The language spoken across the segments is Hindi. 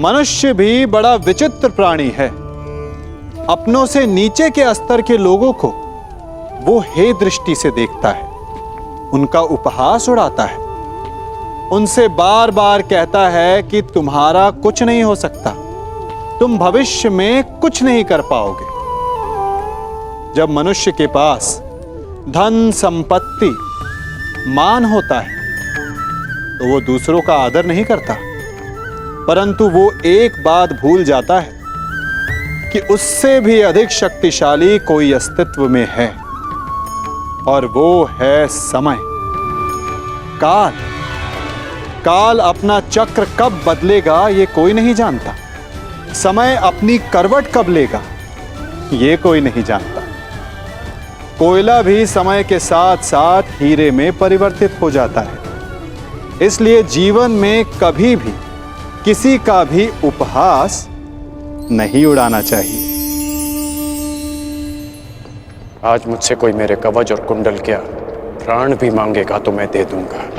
मनुष्य भी बड़ा विचित्र प्राणी है। अपनों से नीचे के स्तर के लोगों को वो हे दृष्टि से देखता है, उनका उपहास उड़ाता है, उनसे बार बार कहता है कि तुम्हारा कुछ नहीं हो सकता, तुम भविष्य में कुछ नहीं कर पाओगे। जब मनुष्य के पास धन, संपत्ति, मान होता है तो वो दूसरों का आदर नहीं करता, परंतु वो एक बात भूल जाता है कि उससे भी अधिक शक्तिशाली कोई अस्तित्व में है, और वो है समय, काल। काल अपना चक्र कब बदलेगा ये कोई नहीं जानता। समय अपनी करवट कब लेगा ये कोई नहीं जानता। कोयला भी समय के साथ साथ हीरे में परिवर्तित हो जाता है। इसलिए जीवन में कभी भी किसी का भी उपहास नहीं उड़ाना चाहिए। आज मुझसे कोई मेरे कवच और कुंडल क्या प्राण भी मांगेगा तो मैं दे दूंगा।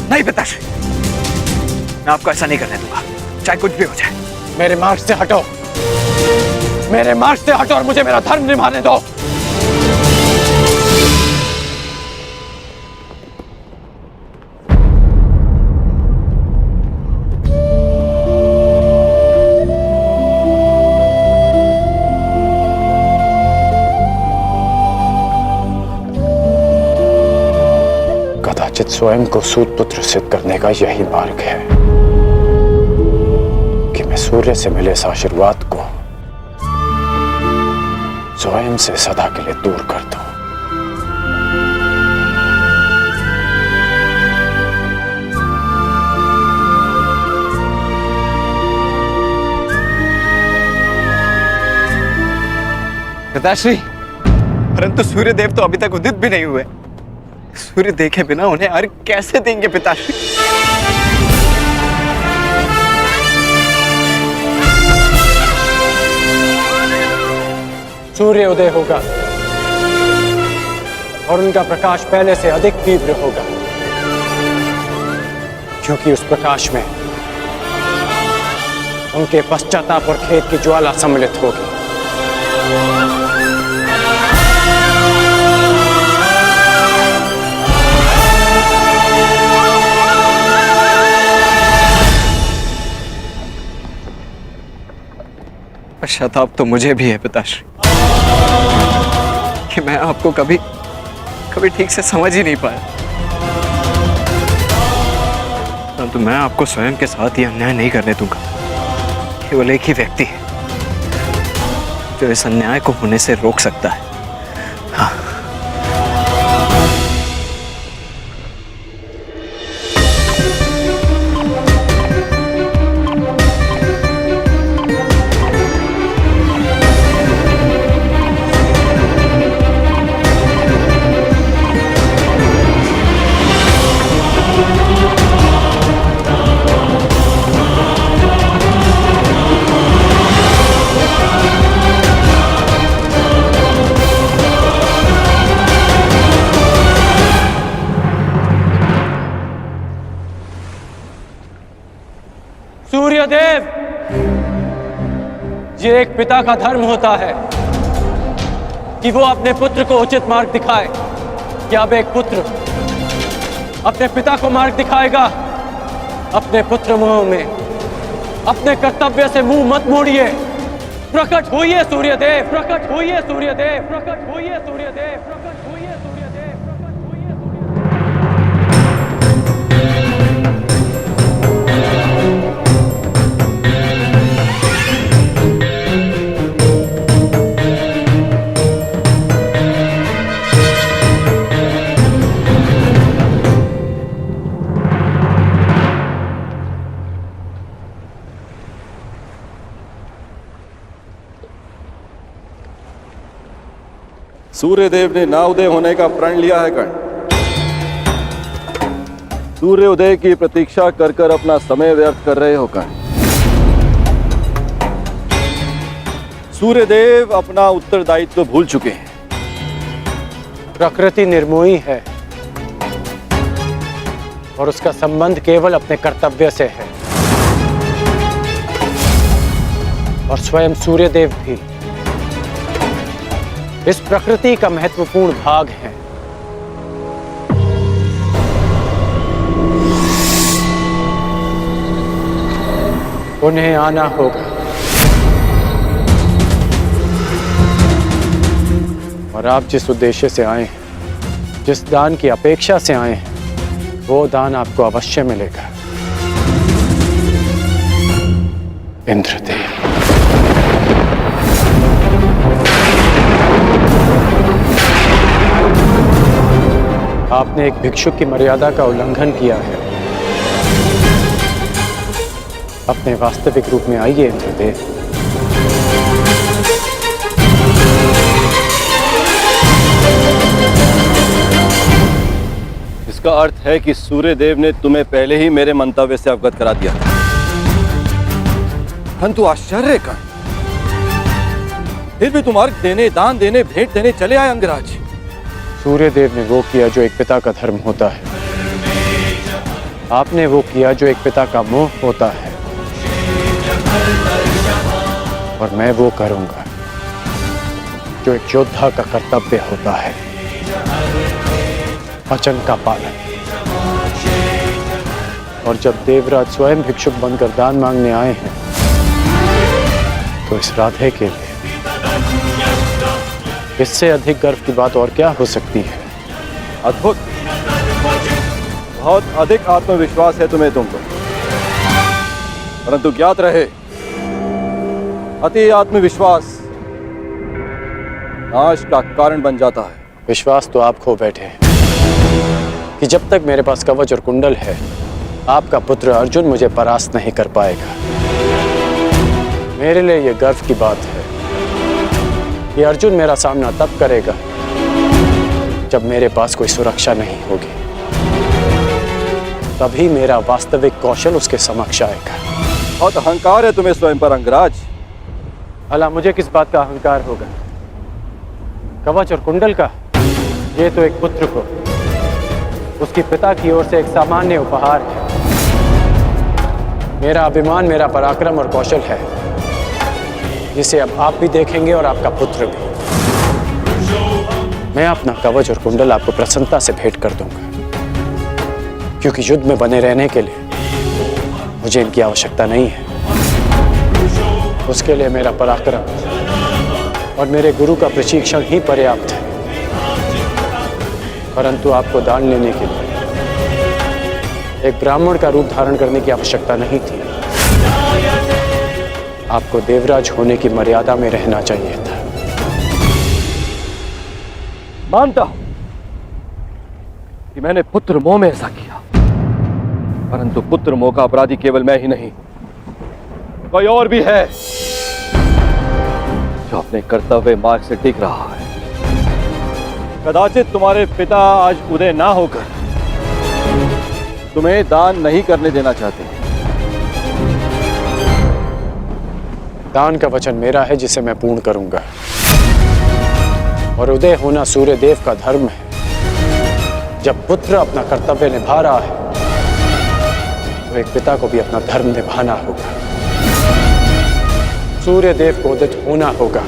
नहीं पिताश्री, मैं आपको ऐसा नहीं करने दूंगा, चाहे कुछ भी हो जाए। मेरे मार्ग से हटो, मेरे मार्ग से हटो और मुझे मेरा धर्म निभाने दो। कदाचित स्वयं को सूत पुत्र सिद्ध करने का यही मार्ग है कि मैं सूर्य से मिले इस आशीर्वाद को स्वयं से सदा के लिए दूर कर दूं। पिताश्री, परंतु सूर्यदेव तो अभी तक उदित भी नहीं हुए। सूर्य देखे बिना उन्हें अर्घ कैसे देंगे पिताश्री? सूर्य उदय होगा और उनका प्रकाश पहले से अधिक तीव्र होगा, क्योंकि उस प्रकाश में उनके पश्चाताप और खेद की ज्वाला सम्मिलित होगी। पश्चाताप तो मुझे भी है पिताश्री, कि मैं आपको कभी ठीक से समझ ही नहीं पाया। परंतु मैं आपको स्वयं के साथ ये अन्याय नहीं करने दूंगा। केवल एक ही व्यक्ति है जो इस अन्याय को होने से रोक सकता है। हाँ। सूर्यदेव, ये एक पिता का धर्म होता है कि वो अपने पुत्र को उचित मार्ग दिखाए। क्या अब एक पुत्र अपने पिता को मार्ग दिखाएगा? अपने पुत्र मुंह में अपने कर्तव्य से मुंह मत मोड़िए। प्रकट होइए सूर्यदेव, प्रकट होइए सूर्यदेव, प्रकट होइए सूर्यदेव, प्रकट होइए सूर्यदेव, प्रकट होइए सूर्यदेव ने ना उदय होने का प्रण लिया है कर्ण। सूर्य उदय की प्रतीक्षा कर कर अपना समय व्यर्थ कर रहे हो कर्ण। सूर्यदेव अपना उत्तरदायित्व भूल चुके हैं। प्रकृति निर्मोही है और उसका संबंध केवल अपने कर्तव्य से है। और स्वयं सूर्यदेव भी इस प्रकृति का महत्वपूर्ण भाग है। उन्हें आना होगा और आप जिस उद्देश्य से आए हैं, जिस दान की अपेक्षा से आए हैं, वो दान आपको अवश्य मिलेगा। इंद्रदेव। आपने एक भिक्षुक की मर्यादा का उल्लंघन किया है। अपने वास्तविक रूप में आइए इंद्रदेव। इसका अर्थ है कि सूर्यदेव ने तुम्हें पहले ही मेरे मंतव्य से अवगत करा दिया था। परंतु आश्चर्य का, फिर भी तुम अर्घ देने, दान देने, भेंट देने चले आए अंगराज। सूर्यदेव ने वो किया जो एक पिता का धर्म होता है। आपने वो किया जो एक पिता का मोह होता है। और मैं वो करूंगा जो एक योद्धा का कर्तव्य होता है, वचन का पालन। और जब देवराज स्वयं भिक्षुक बनकर दान मांगने आए हैं, तो इस राधे के लिए इससे अधिक गर्व की बात और क्या हो सकती है। अद्भुत, बहुत अधिक आत्मविश्वास है तुम्हें तुम पर। परंतु ज्ञात रहे, अति आत्मविश्वास नाश का कारण बन जाता है। विश्वास तो आप खो बैठे हैं कि जब तक मेरे पास कवच और कुंडल है, आपका पुत्र अर्जुन मुझे परास्त नहीं कर पाएगा। मेरे लिए यह गर्व की बात है कि अर्जुन मेरा सामना तब करेगा जब मेरे पास कोई सुरक्षा नहीं होगी। तभी मेरा वास्तविक कौशल उसके समक्ष आएगा। बहुत अहंकार है तुम्हें स्वयं पर अंगराज। भला मुझे किस बात का अहंकार होगा? कवच और कुंडल का? ये तो एक पुत्र को उसके पिता की ओर से एक सामान्य उपहार है। मेरा अभिमान, मेरा पराक्रम और कौशल है, जिसे अब आप भी देखेंगे और आपका पुत्र भी। मैं अपना कवच और कुंडल आपको प्रसन्नता से भेंट कर दूंगा, क्योंकि युद्ध में बने रहने के लिए मुझे इनकी आवश्यकता नहीं है। उसके लिए मेरा पराक्रम और मेरे गुरु का प्रशिक्षण ही पर्याप्त है। परंतु आपको दान लेने के लिए एक ब्राह्मण का रूप धारण करने की आवश्यकता नहीं थी। आपको देवराज होने की मर्यादा में रहना चाहिए था। मानता हूं कि मैंने पुत्र मोह में ऐसा किया, परंतु पुत्र मोह का अपराधी केवल मैं ही नहीं, कोई और भी है जो अपने कर्तव्य मार्ग से टिक रहा है। कदाचित तुम्हारे पिता आज उदय ना होकर तुम्हें दान नहीं करने देना चाहते। दान का वचन मेरा है, जिसे मैं पूर्ण करूंगा। और उदय होना सूर्यदेव का धर्म है। जब पुत्र अपना कर्तव्य निभा रहा है, तो एक पिता को भी अपना धर्म निभाना होगा। सूर्यदेव को उदित होना होगा।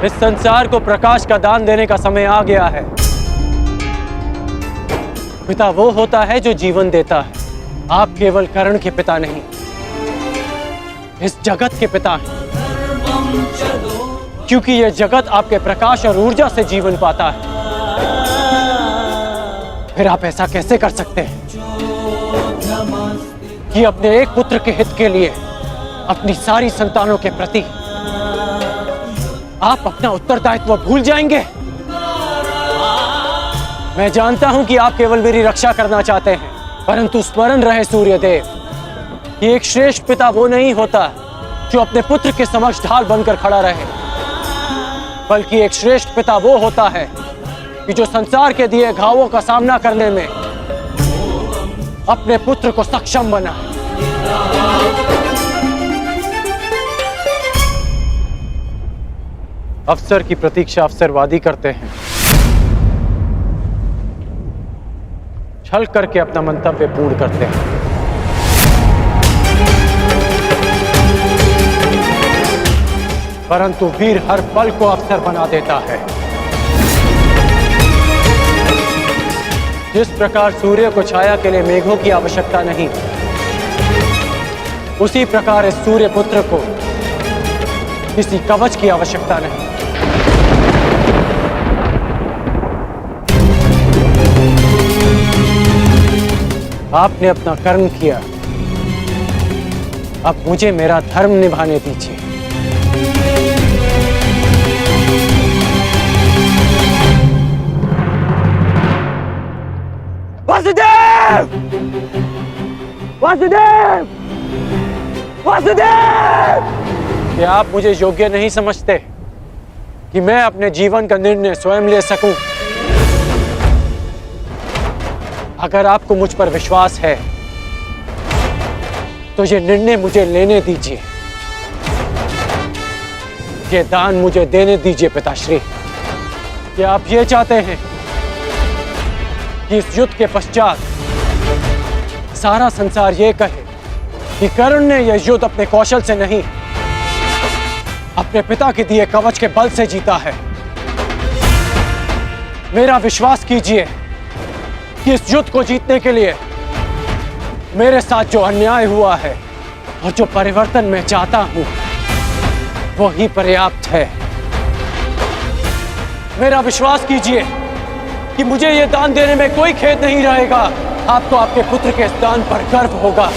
इस संसार को प्रकाश का दान देने का समय आ गया है। पिता वो होता है जो जीवन देता है। आप केवल कर्ण के पिता नहीं, इस जगत के पिता हैं। क्योंकि यह जगत आपके प्रकाश और ऊर्जा से जीवन पाता है। फिर आप ऐसा कैसे कर सकते हैं कि अपने एक पुत्र के हित के लिए, अपनी सारी संतानों के प्रति आप अपना उत्तरदायित्व भूल जाएंगे? मैं जानता हूं कि आप केवल मेरी रक्षा करना चाहते हैं, परंतु स्मरण रहे सूर्यदेव कि एक श्रेष्ठ पिता वो नहीं होता जो अपने पुत्र के समक्ष ढाल बनकर खड़ा रहे। बल्कि एक श्रेष्ठ पिता वो होता है कि जो संसार के दिए घावों का सामना करने में अपने पुत्र को सक्षम बनाए। अवसर की प्रतीक्षा अवसरवादी करते हैं, छल करके अपना मंतव्य पूर्ण करते हैं। परंतु वीर हर पल को अवसर बना देता है। जिस प्रकार सूर्य को छाया के लिए मेघों की आवश्यकता नहीं, उसी प्रकार इस सूर्य पुत्र को किसी कवच की आवश्यकता नहीं। आपने अपना कर्म किया, अब मुझे मेरा धर्म निभाने दीजिए। वासुदेव! वासुदेव! वासुदेव! क्या आप मुझे योग्य नहीं समझते कि मैं अपने जीवन का निर्णय स्वयं ले सकूं? अगर आपको मुझ पर विश्वास है तो ये निर्णय मुझे लेने दीजिए, ये दान मुझे देने दीजिए पिताश्री। क्या आप ये चाहते हैं कि इस युद्ध के पश्चात सारा संसार ये कहे कि कर्ण ने यह युद्ध अपने कौशल से नहीं, अपने पिता के दिए कवच के बल से जीता है? मेरा विश्वास कीजिए कि इस युद्ध को जीतने के लिए मेरे साथ जो अन्याय हुआ है और जो परिवर्तन मैं चाहता हूं वो ही पर्याप्त है। मेरा विश्वास कीजिए कि मुझे यह दान देने में कोई खेद नहीं रहेगा। आपको आपके पुत्र के इस दान पर गर्व होगा।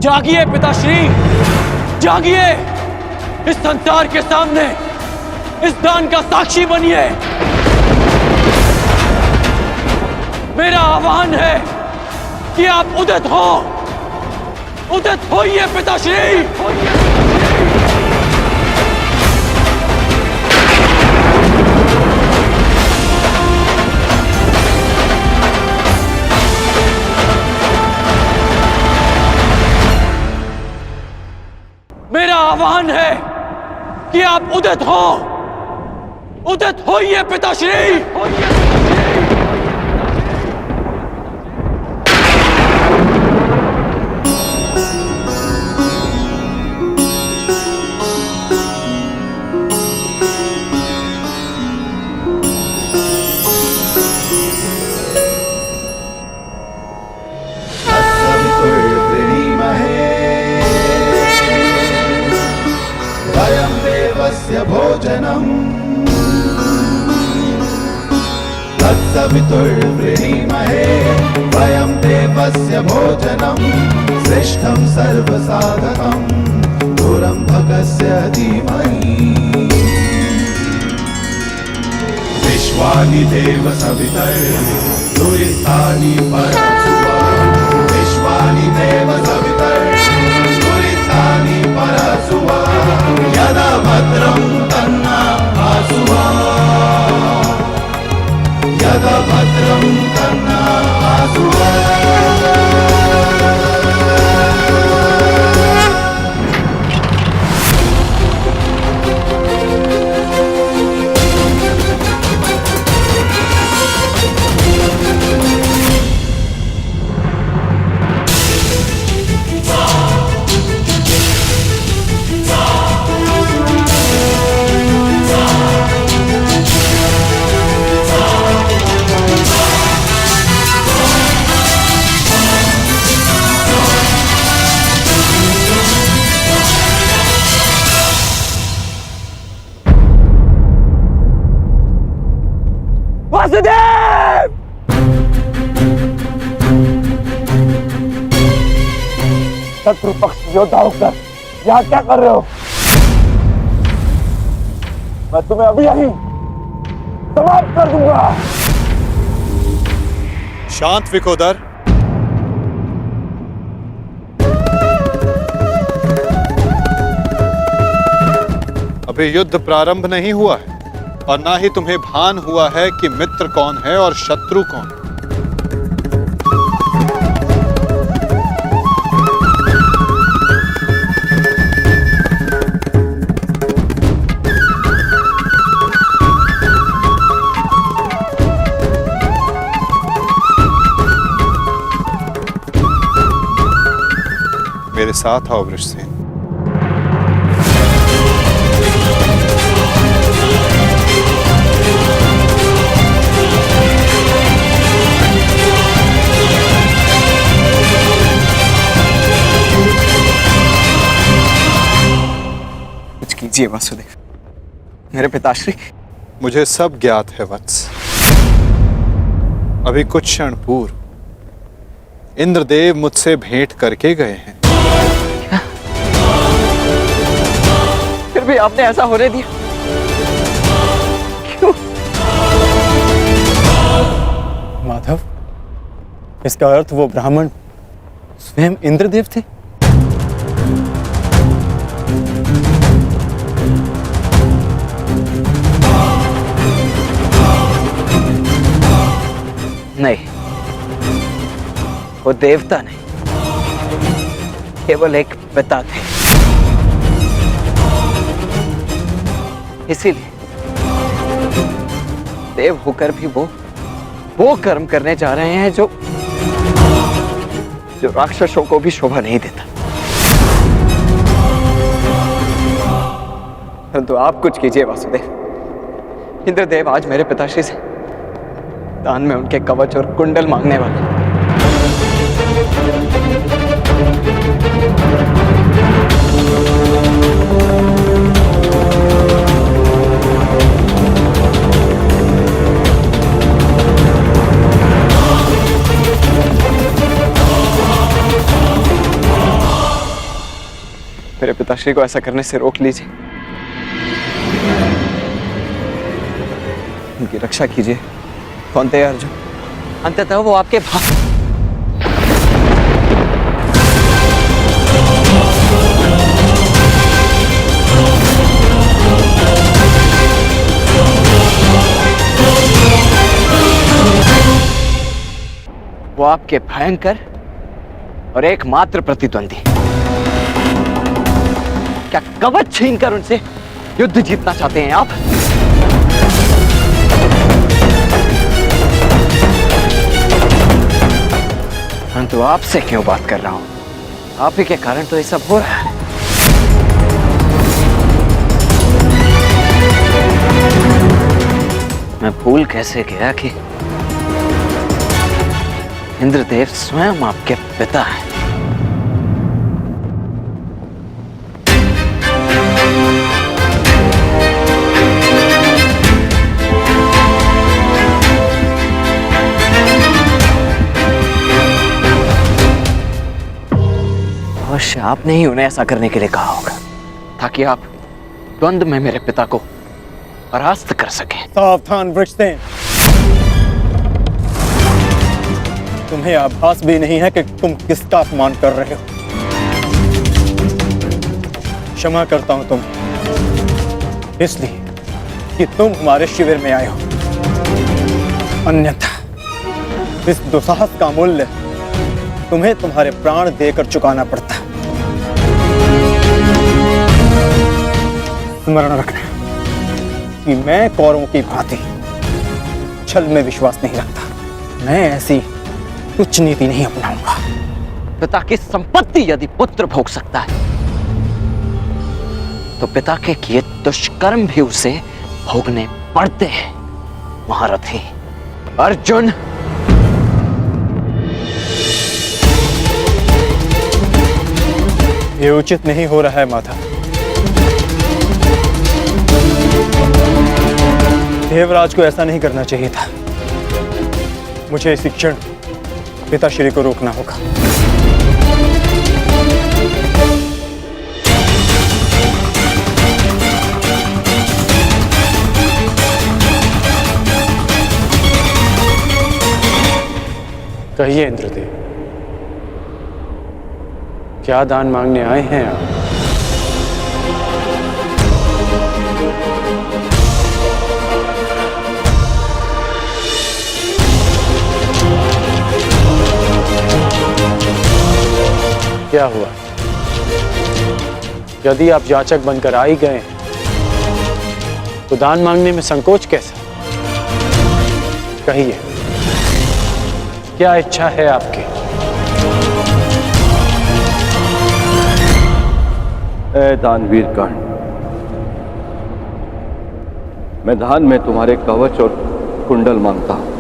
जागिए पिताश्री, जागिए, इस संसार के सामने इस दान का साक्षी बनिए। मेरा आह्वान है कि आप उदित हो, उदित होइए पिताश्री। मेरा आह्वान है कि आप उदित हो, उदित होइए पिताश्री। भोजनम् तत्सवितुर्वृणीमहे वयं देवस्य भोजनं श्रेष्ठं सर्वसाधकं दुरंभकस्य धीमहि विश्वानि देव सवितर्दुरितानि परशुवा विश्वानि देव सवितर्दुरितानि परशुवा यदा भद्रं तन्ना आसुवा यदा भद्रं तन्ना आसुवा। वासुदेव! शत्रु पक्ष योद्धा होकर यहाँ क्या कर रहे हो? मैं तुम्हें अभी यहीं समाप्त कर दूंगा। शांत विकोदर, अभी युद्ध प्रारंभ नहीं हुआ है और ना ही तुम्हें भान हुआ है कि मित्र कौन है और शत्रु कौन। मेरे साथ आओ वृषसेन। कुछ कीजिए वासुदेव, मेरे पिताश्री। मुझे सब ज्ञात है वत्स। अभी कुछ क्षण पूर्व इंद्रदेव मुझसे भेंट करके गए हैं। फिर भी आपने ऐसा होने दिया क्यों? माधव, इसका अर्थ वो ब्राह्मण स्वयं इंद्रदेव थे? नहीं, वो देवता नहीं, केवल एक पिता थे। इसीलिए देव होकर भी वो कर्म करने जा रहे हैं जो राक्षसों को भी शोभा नहीं देता। परंतु आप कुछ कीजिए वासुदेव। इंद्रदेव आज मेरे पिताश्री से दान में उनके कवच और कुंडल मांगने वाले। मेरे पिताश्री को ऐसा करने से रोक लीजिए, उनकी रक्षा कीजिए। कौन थे अर्जुन? अंततः वो आपके वो आपके भयंकर और एकमात्र प्रतिद्वंदी। क्या कवच छीनकर उनसे युद्ध जीतना चाहते हैं आप? परंतु आपसे क्यों बात कर रहा हूं? आप ही के कारण तो ये सब हो रहा है। मैं भूल कैसे गया कि इंद्रदेव स्वयं आपके पिता हैं। अवश्य आपने ही उन्हें ऐसा करने के लिए कहा होगा ताकि आप द्वंद्व में मेरे पिता को परास्त कर सकें। सावधान वृषसेन, तुम्हें आभास भी नहीं है कि तुम किसका अपमान कर रहे हो। क्षमा करता हूं तुम, इसलिए कि तुम हमारे शिविर में आए हो। अन्यथा इस दुस्साहस का मूल्य तुम्हें तुम्हारे प्राण देकर चुकाना पड़ता। स्मरण रखना कि मैं कौरवों की भांति छल में विश्वास नहीं रखता। मैं ऐसी तुच्छ नीति नहीं अपनाऊंगा। पिता की संपत्ति यदि पुत्र भोग सकता है तो पिता के किए दुष्कर्म भी उसे भोगने पड़ते हैं। महारथी अर्जुन, ये उचित नहीं हो रहा है माता। देवराज को ऐसा नहीं करना चाहिए था। मुझे इसी क्षण पिताश्री को रोकना होगा। कहिए इंद्रदेव, क्या दान मांगने आए हैं आप? क्या हुआ? यदि आप याचक बनकर आ ही गए तो दान मांगने में संकोच कैसा? कहिए, क्या इच्छा है आपकी? ए दानवीर कर्ण, मैं दान में तुम्हारे कवच और कुंडल मांगता हूं।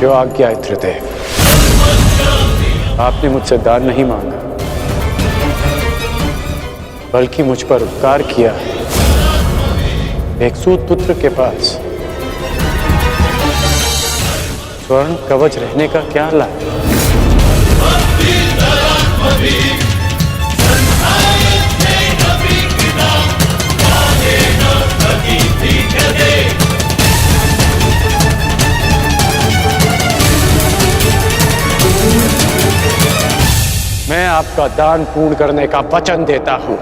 जो आज्ञा है त्रिदेव। आपने मुझसे दान नहीं मांगा, बल्कि मुझ पर उपकार किया। एक सूत पुत्र के पास स्वर्ण कवच रहने का क्या लाभ? मैं आपका दान पूर्ण करने का वचन देता हूं।